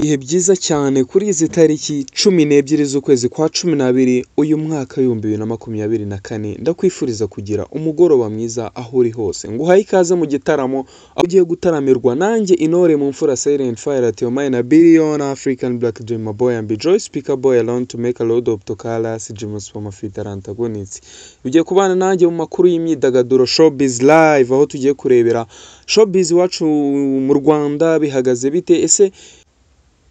Ibihe byiza cyane kuri izi tariki 12 z'ukwezi kwa 12 uyu mwaka w'2024 ndakwifuriza kugira umugoroba mwiza aho uri hose. Nguhaye ikaze mu gitaramo aho ugiye gutaramirwa nanjye Intore mu mfura Silent Fire at your mind, a billion African black dream boy and be joy speaker boy alone to make a load of tokalas Jimus for mafita antagonist. Ugiye kubana nanjye mu makuru y'imyidagaduro Showbiz Live aho tugiye kurebera Showbiz wacu mu Rwanda bihagaze bite, ese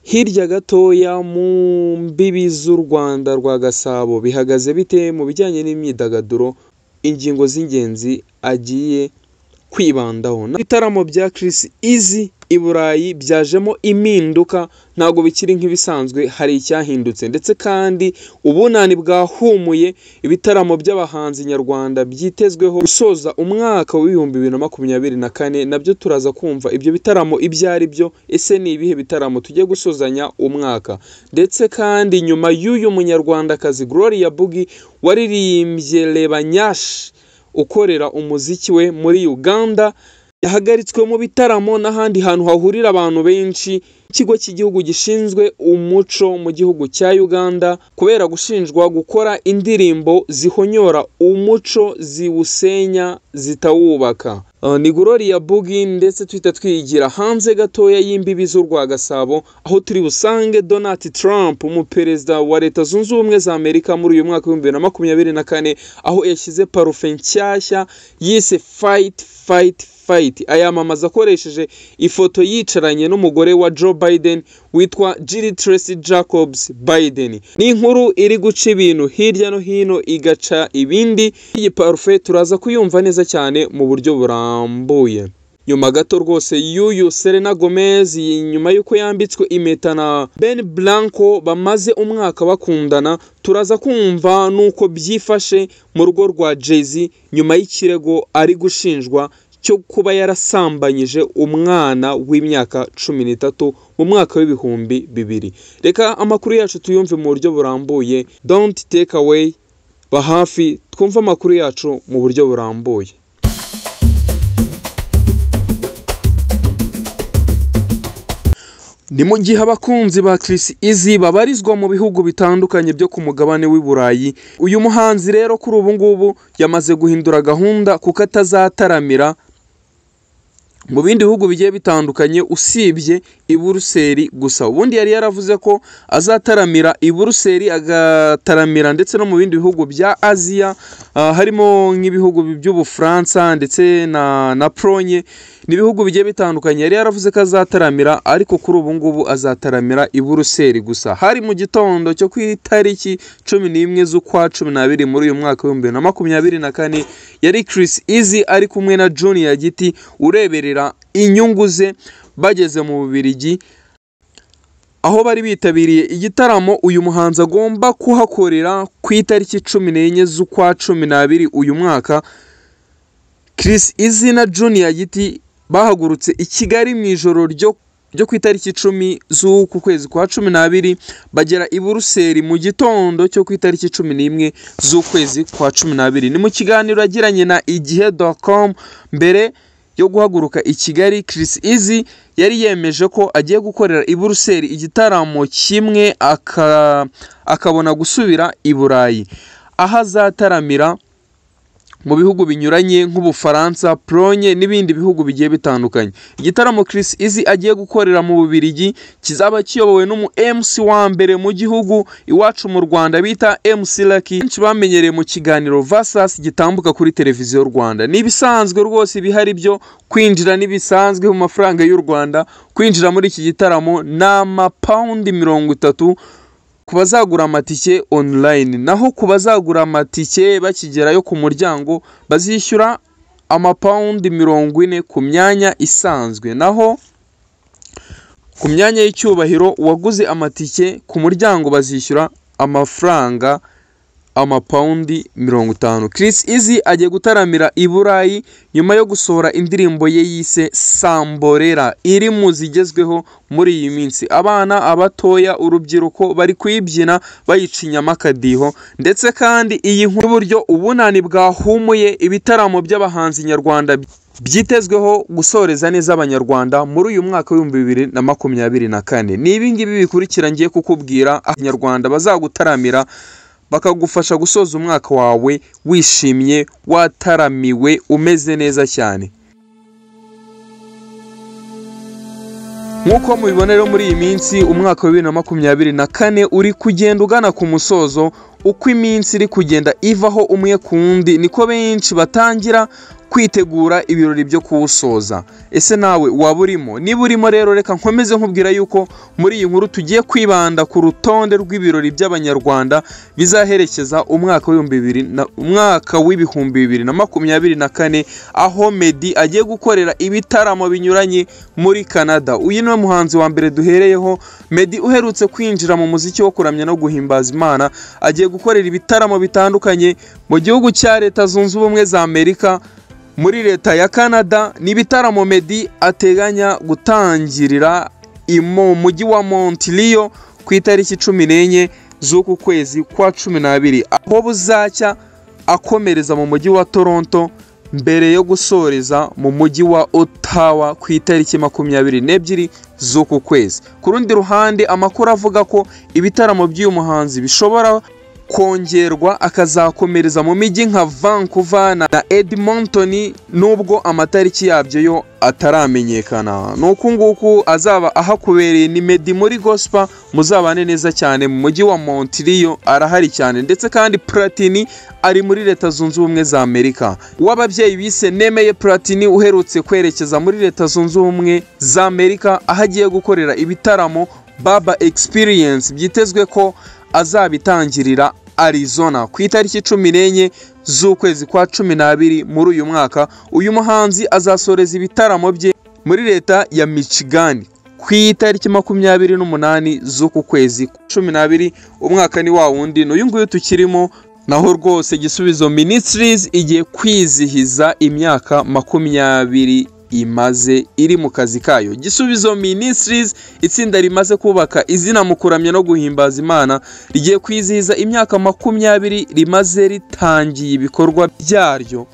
hirya gatoya mu mbibi z'u Rwanda rwa Gasabo bihagaze bite mu bijyanye n'imyidagaduro, ingingo z'ingenzi agiye kwibandaho. Ibitaramo bya Chris Easy i Burayi byajemo impinduka, ntago bikiri nk'ibisanzwe, hari icyahindutse ndetse kandi ubunani bwahumuye. Ibitaramo by'abahanzi nyarwanda byitezweho gusoza umwaka w'2024 nabyo turaza kumva ibyo bitaramo ibyo ari byo, ese ni ibihe bitaramo tugiye gusozanya umwaka. Ndetse kandi nyuma y'uyu munyarwandakazi Gloria Bugi waririmbye Reba Nyashi ukorera umuziki we muri Uganda, yahagaritswe mu bitaramo n'ahandi hantu hahurira abantu benshi ikigo cy'igihugu gishinzwe umuco mu gihugu cya Uganda kubera gushinjwa gukora indirimbo zihonyora umuco, ziwusenya, zitawubaka. Ni Gloria Bugi, ndetse twita twigira hanze gatoya y'imbibi z'u Rwa Gasabo aho turi busange Donald Trump, umuperezida wa Leta Zunze Ubumwe za Amerika muri uyu mwaka w'2024, aho yashyize parufe nshyashya yise Fight ayamamaza akoresheje ifoto yicaranye n'umugore wa Joe Biden witwa Jill Tracy Jacobs Biden. Ni inkuru iri guca ibintu hirya no hino igaca ibindi. Iyi parufe turaza kuyumva neza cyane mu buryo burambuye. Nyuma gato rwose y'uyu Selena Gomez, nyuma yuko yambitswe impeta na Ben Blanco bamaze umwaka bakundana, turaza kumva nuko byifashe mu rugo rwa Jay-Z nyuma y'ikirego ari gushinjwa cyo kuba yarasambanyije umwana w'imyaka 13 mu mwaka w'2000. Reka amakuru yacu tuyumve mu buryo burambuye. Don't take away, bahafi twumva amakuru yacu mu buryo burambuye. Ni mu gihe abakunzi ba Chris Easy babarizwa mu bihugu bitandukanye byo ku mugabane w'i Burayi, uyu muhanzi rero kuri ubu ngubu yamaze guhindura gahunda kuko atazataramira mu bindi bihugu bigiye bitandukanye usibye i Buruseli gusa. Ubundi yari yaravuze ko azataramira i Buruseli, agataramira ndetse no mu bindi bihugu bya Aziya, harimo nk'ibihugu by'Ubufaransa ndetse na Polonye, n'ibihugu bigiye bitandukanye. Yari yaravuze ko azataramira, ariko kuri ubu ngubu azataramira i Buruseli gusa. Hari mu gitondo cyo ku itariki 11 z'ukwa 12 muri uyu mwaka w'2024, yari Chris Easy ari kumwe na Junior Giti ureberera inyungu ze bageze mu Bubiligi, aho bari bitabiriye igitaramo uyu muhanzi agomba kuhakorera ku itariki 14 z'ukwa 12 uyu mwaka. Chris Easy na Junior Giti bahagurutse i Kigali mu ijoro ryo ku itariki 10 z'uku kwezi kwa 12, bagera i Buruseli mu gitondo cyo ku itariki 11 z'ukwezi kwa 12. Ni mu kiganiro yagiranye na igihe.com mbere yo guhaguruka i Kigali, Chris Easy yari yemeje ko agiye gukorera i Buruseli igitaramo kimwe akabona gusubira i Burayi, aho azataramira mu bihugu binyuranye nk'Ubufaransa, Polonye n'ibindi bihugu bigiye bitandukanye. Igitaramo Chris Easy agiye gukorera mu Bubiligi kizaba kiyobowe n'umu MC wa mbere mu gihugu iwacu mu Rwanda bita MC Lucky, benshi bamenyereye mu kiganiro Versus gitambuka kuri televiziyo y'u Rwanda. Ni bisanzwe rwose bihari byo kwinjira n'ibisanzwe mu mafaranga y'u Rwanda. Kwinjira muri iki gitaramo n'amapaundi 30 kubazagura amatike online, naho kubazagura amatike bakigerayo ku muryango bazishyura amapaundi 40 ku myanya isanzwe, naho ku myanya y'icyubahiro uwaguze amatike ku muryango bazishyura amafaranga amapawundi 50. Chris Easy agiye gutaramira i Burayi nyuma yo gusohora indirimbo ye yise Samborera iri mu zigezweho muri iyi minsi. Abana abatoya urubyiruko bari kuyibyina bayicinya makadiho, ndetse kandi iyi nkuru buryo ubunani bwahumuye ibitaramo by'abahanzi nyarwanda byitezweho gusoreza neza abanyarwanda muri uyu mwaka wa 2024. Ni ibingibi bikurikira ngiye kukubwira abanyarwanda bazagutaramira bakagufasha gusoza umwaka wawe wishimye, wataramiwe, umeze neza cyane. Nkuko mubibona rero muri iyi minsi umwaka wa 2024 uri kugenda ugana ku musozo. Uko iminsi iri kugenda ivaho umwe ku wundi niko benshi batangira kwitegura ibirori byo kuwusoza. Ese nawe waba urimo? Niba urimo rero reka nkomeze nkubwira yuko muri iyi nkuru tugiye kwibanda ku rutonde rw'ibirori by'abanyarwanda bizaherekeza umwaka wa 2024, aho Meddy agiye gukorera ibitaramo binyuranye muri Canada. Uyu ni muhanzi wa mbere duhereyeho, Meddy uherutse kwinjira mu muziki wo kuramya no guhimbaza Imana. Agiye gukorera ibitaramo bitandukanye mu gihugu cya Leta Zunze Ubumwe za Amerika, muri leta ya Canada. Ni ibitaramo Meddy ateganya gutangirira mu mujyi wa Montreal ku itariki 14 z'uku kwezi kwa 12, aho buzacya akomereza mu mujyi wa Toronto mbere yo gusoreza mu mujyi wa Ottawa ku itariki 22 z'uku kwezi. Ku rundi ruhande amakuru avuga ko ibitaramo by'uyu muhanzi bishobora kongerwa akazakomereza mu mijyi nka Vancouver na Edmonton, nubwo amatariki yabyo yo ataramenyekana. Nuko nguku azaba ahakubereye ni Meddy muri gospel. Muzabane neza cyane mu mujyi wa Montreal, arahari cyane, ndetse kandi Platini ari muri Leta Zunze Ubumwe za Amerika. W'ababyeyi bise Nemeye Platini uherutse kwerekeza muri Leta Zunze Ubumwe za Amerika, ahagiye gukorera ibitaramo Baba Experience. Byitezwe ko azabitangirira Arizona ku itariki 14 z'ukwezi kwa 12 muri uyu mwaka. Uyu muhanzi azasoreza ibitaramo bye muri leta ya Michigan ku itariki 28 z'uku kwezi kwa 12. Umwaka ni wa wundi n'uyu nguyu tukirimo. Naho rwose Gisubizo Ministries igiye kwizihiza imyaka 20 imaze iri mu kazi kayo. Gisubizo Ministries, itsinda rimaze kubaka izina mu kuramya no guhimbaza Imana, rigiye kwizihiza imyaka 20 rimaze ritangiye ibikorwa byaryo.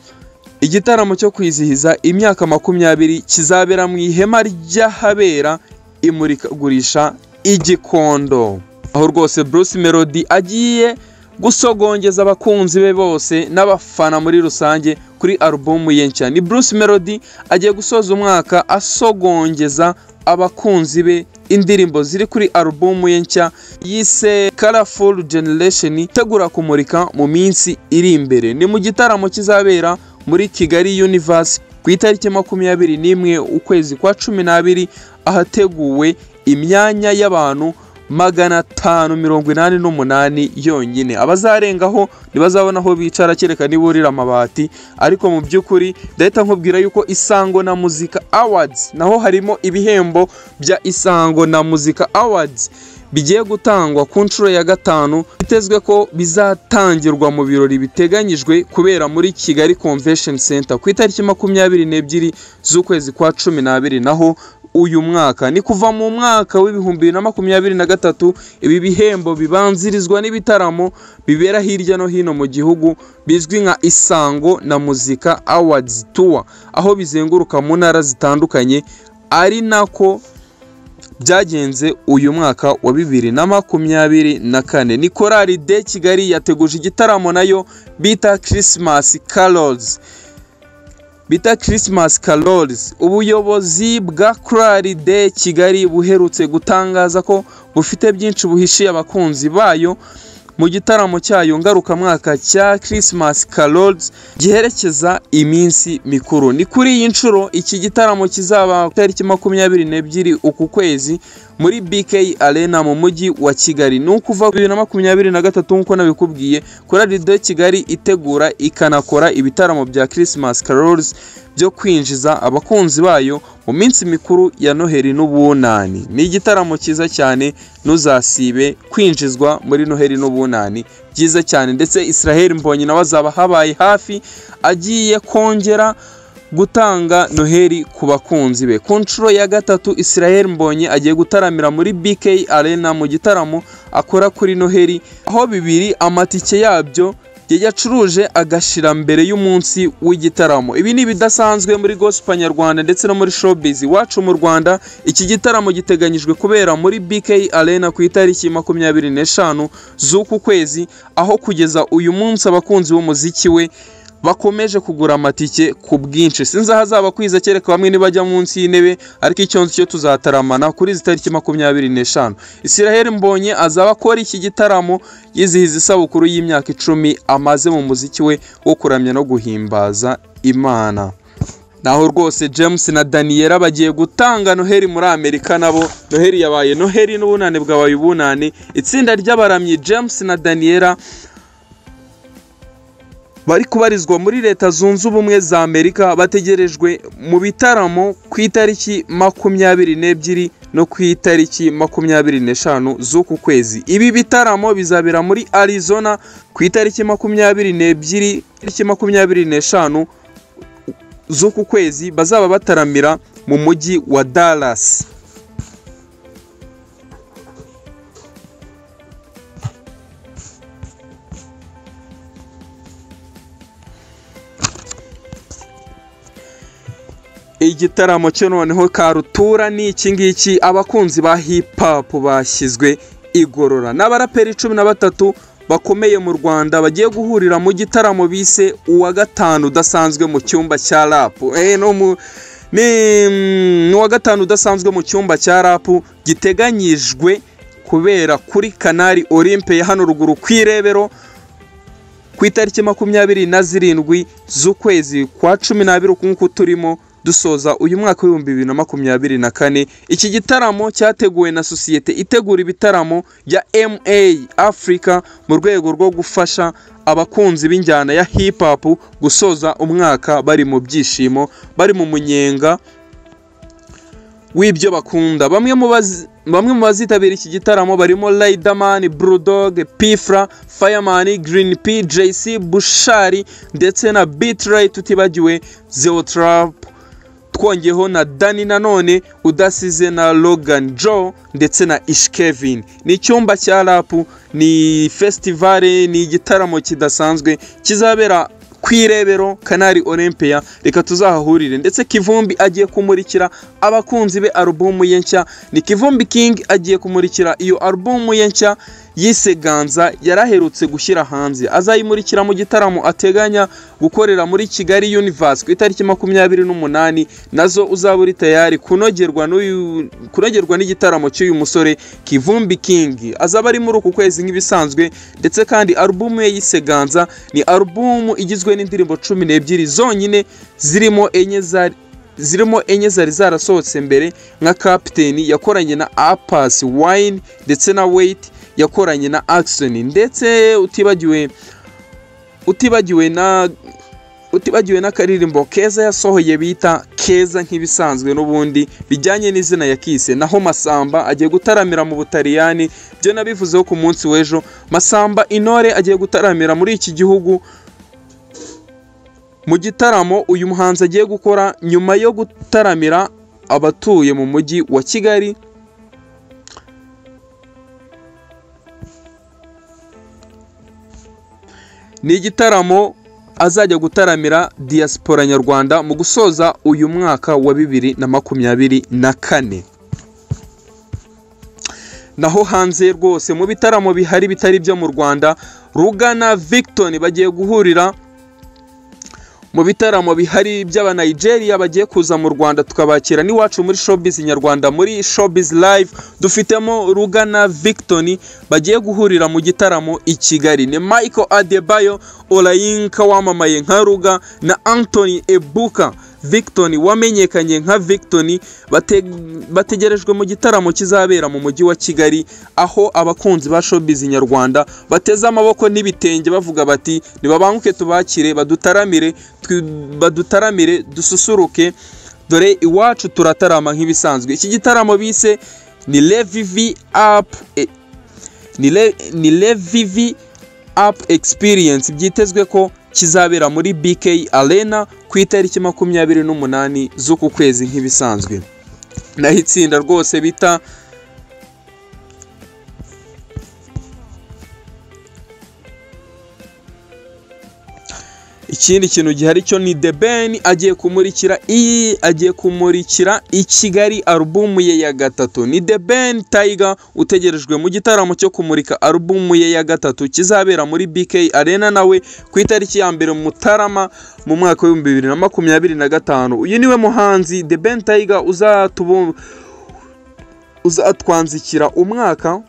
Igitaramo cyo kwizihiza imyaka 20 kizabera mu ihema ry'ahabera imurikagurisha iGikondo, aho rwose Bruce Melody agiye gusogongeza abakunzi be bose n'abafana muri rusange kuri album ye nshya. Ni Bruce Melody agiye gusoza umwaka asogongeza abakunzi be indirimbo ziri kuri album ye nshya yise Colorful Generation, tegura kumurika mu minsi iri imbere. Ni mu gitaramo kizabera muri Kigali Universe ku itariki 21 ukwezi kwa 12, ahateguwe imyanya y'abantu 588 yonyine. Abazarengaho ntibazabona aho bicara kereka niburira amabati. Ariko mu by'ukuri ndahita nkubwira yuko Isango na Muzika Awards naho harimo ibihembo bya Isango na Muzika Awards bigiye gutangwa ku nshuro ya 5. Bitezwe ko bizatangirwa mu birori biteganyijwe kubera muri Kigali Convention Center ku itariki 22 z'ukwezi kwa 12. Naho uyu mwaka ni kuva mu mwaka wa 2023. Ibi bihembo bibanzirizwa n'ibitaramo bibera hirya no hino mu gihugu bizwi nka Isango na Muzika Awards Tour, aho bizenguruka mu ntara zitandukanye. Ari nako byagenze uyu mwaka wa 2024. Ni Korali de Kigali yateguje igitaramo nayo bita Christmas Carols. Ubuyobozi bwa Korali de Kigali buherutse gutangaza ko bufite byinshi buhishiye abakunzi bayo mu gitaramo cyayo ngarukamwaka cya Christmas Carols giherekeza iminsi mikuru. Ni kuri iyi nshuro iki gitaramo kizaba tariki 22 uku kwezi muri BK Arena mu mujyi wa Kigali. Ni ukuva 2023 nkuko nabikubwiye. Korali de Kigali itegura ikanakora ibitaramo bya Christmas Carols byo kwinjiza abakunzi bayo mu minsi mikuru ya Noheli n'Ubunani. Ni igitaramo cyiza cyane, ntuzasibe kwinjizwa muri Noheli n'Ubunani, byiza cyane. Ndetse Israel Mbonyi nawe azaba habaye hafi, agiye kongera gutanga Noheli ku bakunzi be. Ku nshuro ya gatatu Israel Mbonyi agiye gutaramira muri BK Arena mu gitaramo akora kuri Noheli, aho bibiri amatike yabyo yacuruje agashira mbere y'umunsi w'igitaramo. Ibi ni bidasanzwe muri gospel nyarwanda ndetse no muri showbiz iwacu mu Rwanda. Iki gitaramo giteganyijwe kubera muri BK Arena ku itariki 25 z'uku kwezi, aho kugeza uyu munsi abakunzi b'umuziki we bakomeje kugura amatike ku bwinshi. Sinzi hazaba kwiza kereka bamwe nibajya munsi y'intebe, ariko icyo cyo tuzataramana kuri izi tariki 25. Israel Mbonyi azaba akora iki gitaramo yizihiza isabukuru y'imyaka 10 amaze mu muziki we wo kuramya no guhimbaza Imana. Naho rwose James na Daniela bagiye gutanga Noheli muri Amerika nabo. Noheli yabaye Noheli n'Ubunani bwabaye Ubunani. Itsinda ry'abaramyi James na Daniela bari kubarizwa muri Leta Zunze Ubumwe za Amerika, bategerejwe mu bitaramo ku itariki 22 no ku itariki 25 z'uku kwezi. Ibi bitaramo bizabera muri Arizona ku itariki 22, itariki 25 z'uku kwezi. Bazaba bataramira mu mujyi wa Dallas. Igitaramo cyo noneho karutura ni iki ngiki. Abakunzi ba hip hop bashyizwe igorora. N'abaraperi 13 bakomeye mu Rwanda bagiye guhurira mu gitaramo bise uwa gatanu udasanzwe mu cyumba cya rap. Ni uwa gatanu udasanzwe mu cyumba cya rap giteganyijwe kubera kuri Canal Olympe hano ruguru kwirebero ku itariki 27 z'ukwezi kwa 12 kunku turimo dusoza uyu mwaka wa 2024. Iki gitaramo cyateguwe na sosiyete itegura ibitaramo ya MA Africa mu rwego rwo gufasha abakunzi b'injyana ya hip hop gusoza umwaka bari mu byishimo, bari mu munyenga w'ibyo bakunda. Bamwe mu bazitabira iki gitaramo barimo Riderman, Brewdog, Pfla, Fireman, Green P, JC, Bushari ndetse na Beatray, tutibagiwe Zero Trap, twongeho na Dani nanone udasize na Logan Joe ndetse na Ish Kevin. Ni cyumba cya rap, ni festival, ni igitaramo kidasanzwe kizabera kwirebero Canal Olympia. Reka tuzahahurire. Ndetse Kivumbi agiye kumurikira abakunzi be album ye nshya. Ni Kivumbi King agiye kumurikira iyo album ye nshya yise Ganza, yaraherutse gushyira hanze. Azayimurikira mu gitaramo ateganya gukorera muri Kigali Universe ku itariki 28, nazo uzaburi tayari kunogerwa n'igitaramo cy'uyu musore Kivumbi King. Azaba ari muri uku kwezi nk'ibisanzwe. Ndetse kandi album ye yise Ganza ni album igizwe n'indirimbo 12 zonyine, zirimo enye zari zarasohotse mbere nka Captain yakoranye na Apas Wine ndetse na Wait yakoranye na Action, ndetse utibagiwe na karirimbo Keza yasohoye bita Keza nk'ibisanzwe n'ubundi bijyanye n'izina ya Kise. Naho Masamba agiye gutaramira mu Butaliyani, byo nabivuzeho ku munsi w'ejo. Masamba Intore agiye gutaramira muri iki gihugu mu gitaramo uyu muhanzi agiye gukora nyuma yo gutaramira abatuye mu mujyi wa Kigali. Ni igitaramo azajya gutaramira diaspora nyarwanda mu gusoza uyu mwaka wa 2024. Naho hanze rwose mu bitaramo bihari bitari byo mu Rwanda, Rugana Victor bagiye guhurira mu bitaramo bihari by'aba Nigeria bagiye kuza mu Rwanda tukabakira n'iwacu muri showbiz nyarwanda. Muri showbiz live dufitemo Rugana Victor bagiye guhurira mu gitaramo i Kigali. Ni Michael Adebayo Olayinka wamamaye nka Ruga na Anthony Ebuka Victor wamenyekanye nka Victor bategerejwe mu gitaramo kizabera mu mujyi wa Kigali, aho abakunzi ba showbiz nyarwanda bateze amaboko n'ibitenge bavuga bati nibabanguke tubakire, badutaramire dususuruke dore iwacu turatarama nk'ibisanzwe. Iki gitaramo bise ni Revive Up Experience, byitezwe ko kizabera muri BK Arena ku itariki 28 z'uku kwezi nk'ibisanzwe. Naho itsinda rwose bita ikindi kintu gihari cyo ni The Ben agiye kumurikira i Kigali album ye ya gatatu. Ni The Ben Tiger utegerejwe mu gitaramo cyo kumurika album ye ya gatatu kizabera muri BK Arena nawe ku itariki ya 1 Mutarama mu mwaka wa 2025. Uyu niwe muhanzi The Ben Tiger uzatwanzikira umwaka,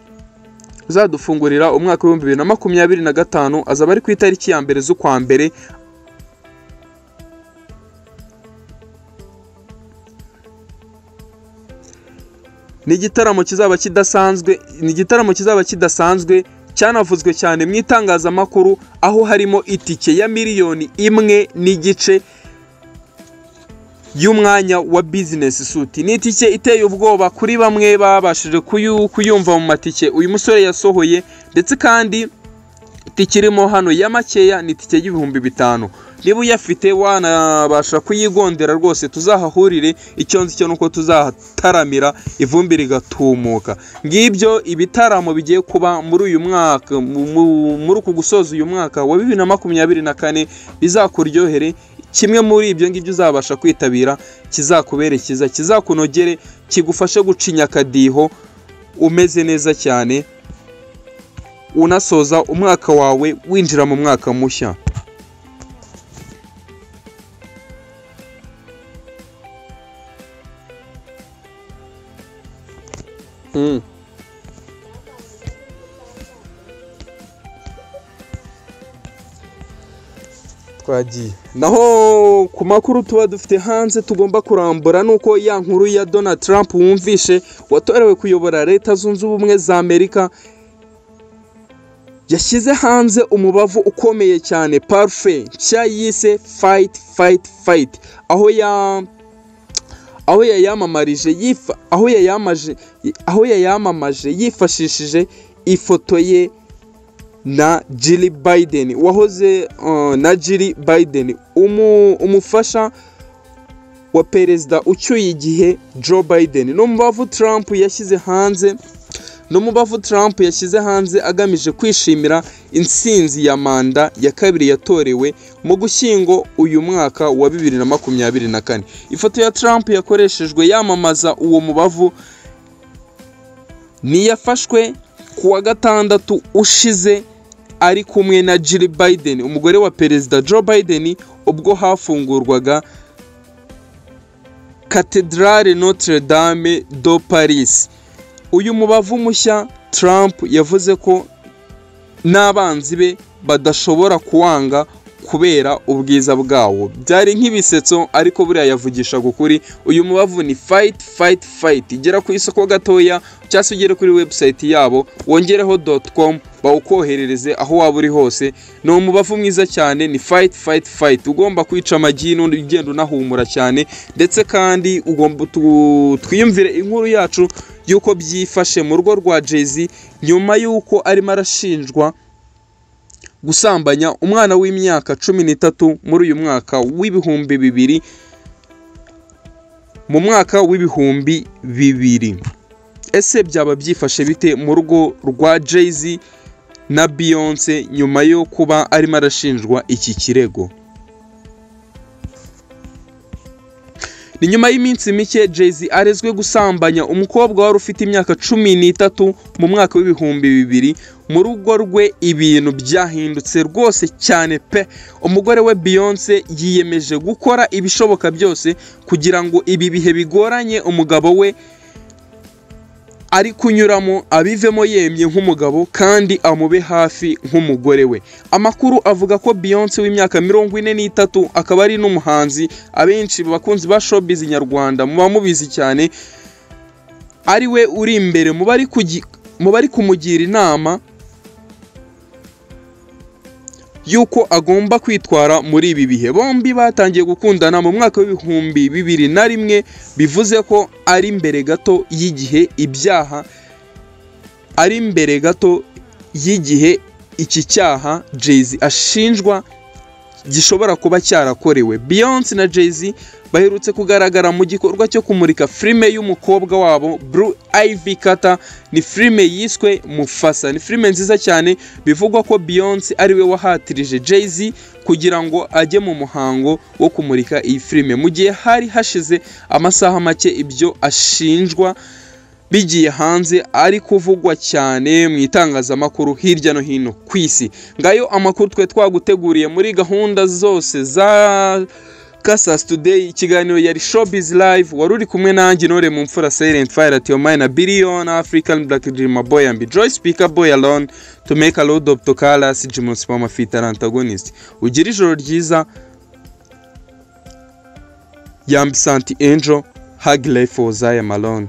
uzadufungurira umwaka wa 2025. azaba ari ku itariki ya 1 z'ukwa mbere. Ni igitaramo kizaba kidasanzwe cyanavuzwe cyane mu itangazamakuru, aho harimo itike ya $1.5 y'umwanya wa business suit. Ni itike iteye ubwoba kuri bamwe babashije kuyumva mu matike uyu musore yasohoye, ndetse kandi itike irimo hano ya makeya ni itike y'5,000. Niba uyafite wanabasha kuyigondera rwose tuzahahurire. Icyo nzi cyo nuko tuzahataramira ivumbi rigatumuka. Ngibyo ibitaramo bigiye kuba muri uyu mwaka, muri uku gusoza uyu mwaka wa 2024 bizakuryohere. Kimwe muri ibyo ngibyo uzabasha kwitabira kizakubere cyiza, kizakunogere, kigufashe gucinya akadiho umeze neza cyane, unasoza umwaka wawe winjira mu mwaka mushya. Twagiye naho ku makuru tuba dufite hanze tugomba kurambura, nuko ya nkuru ya Donald Trump wumvishe watorewe kuyobora Leta Zunze Ubumwe za Amerika yashyize hanze umubavu ukomeye cyane parfait nshya yise fight, aho yayamamaje yifashishije ifoto ye na Jill Biden, wahoze na Jill Biden umufasha wa perezida ucyuye igihe Joe Biden. N'umubavu Trump yashyize hanze agamije kwishimira intsinzi ya manda ya kabiri yatorewe mu Gushyingo uyu mwaka wa 2024. Ifoto ya Trump yakoreshejwe yamamaza uwo mubavu ni yafashwe kuwa gatandatu ushize ari kumwe na Jill Biden, umugore wa perezida Joe Biden, ubwo hafungurwaga Cathedrale Notre Dame de Paris. Uyu mubavu mushya Trump yavuze ko n'abanzi be badashobora kuwanga kubera ubwiza bwawo. Byari nk'ibisetso ariko buriya yavugisha gukuri. Uyu mubavu ni fight. Igera ku isoko gatoya cyangwa ugere kuri website yabo wongereho .com bawukoherereze aho waba uri hose. Ni umubavu mwiza cyane, ni fight. Ugomba kwica amagi n'undi ugenda unahumura cyane, ndetse kandi ugomba twiyumvire inkuru yacu yuko byifashe mu rugo rwa Jay-Z nyuma yuko arimo arashinjwa gusambanya umwana w'imyaka 13 muri uyu mwaka w'ibihumbi 2000. Mu mwaka w'ibihumbi 2000 ese byaba byifashe bite mu rugo rwa Jay-Z na Beyonce nyuma yo kuba arimo arashinjwa iki kirego? Ni nyuma y'iminsi mike Jay-Z arezwe gusambanya umukobwa wari ufite imyaka 13 mu mwaka w'ibihumbi 2000. Mu rugo rwe ibintu byahindutse rwose cyane pe. Umugore we Beyonce yiyemeje gukora ibishoboka byose kugira ngo ibi bihe bigoranye umugabo we ari kunyuramo abivemo yemye nk'umugabo kandi amube hafi nk'umugore we. Amakuru avuga ko Beyonce w'imyaka 43 akaba ari n'umuhanzi abenshi bakunzi ba showbiz nyarwanda muba mubizi cyane, ari we uri imbere mu bari kumugira inama yuko agomba kwitwara muri ibi bihe. Bombi batangiye gukundana mu mwaka w'ibihumbi 2001, bivuze ko ari imbere gato y'igihe ibyaha, ari imbere gato y'igihe iki cyaha Jay-Z ashinjwa gishobora kuba cyarakorewe. Beyonce na Jay-Z baherutse kugaragara mu gikorwa cyo kumurika filime y'umukobwa wabo Blue Ivy Carter. Ni filime yiswe Mufasa. Ni filime nziza cyane, bivugwa ko Beyonce ari we wahatirije Jay-Z kugira ngo ajye mu muhango wo kumurika iyi filime, mu gihe hari hashize amasaha make ibyo ashinjwa bigiye hanze, ari kuvugwa cyane mu itangazamakuru hirya no hino ku isi. Ngayo amakuru twe twaguteguriye muri gahunda zose za Kasas Today. Ikiganiro yari Showbiz Live, waruri kumwe nanjye Nore mu mfura Silent Fire at your mind, a billion African Black Dream boy and be Joy Speaker boy alone to make a load of Tokalas Jimus Mama Fit antagonist. Ugira ijoro ryiza. Yambi Santi Angel, Hug Life for Zaya Malone.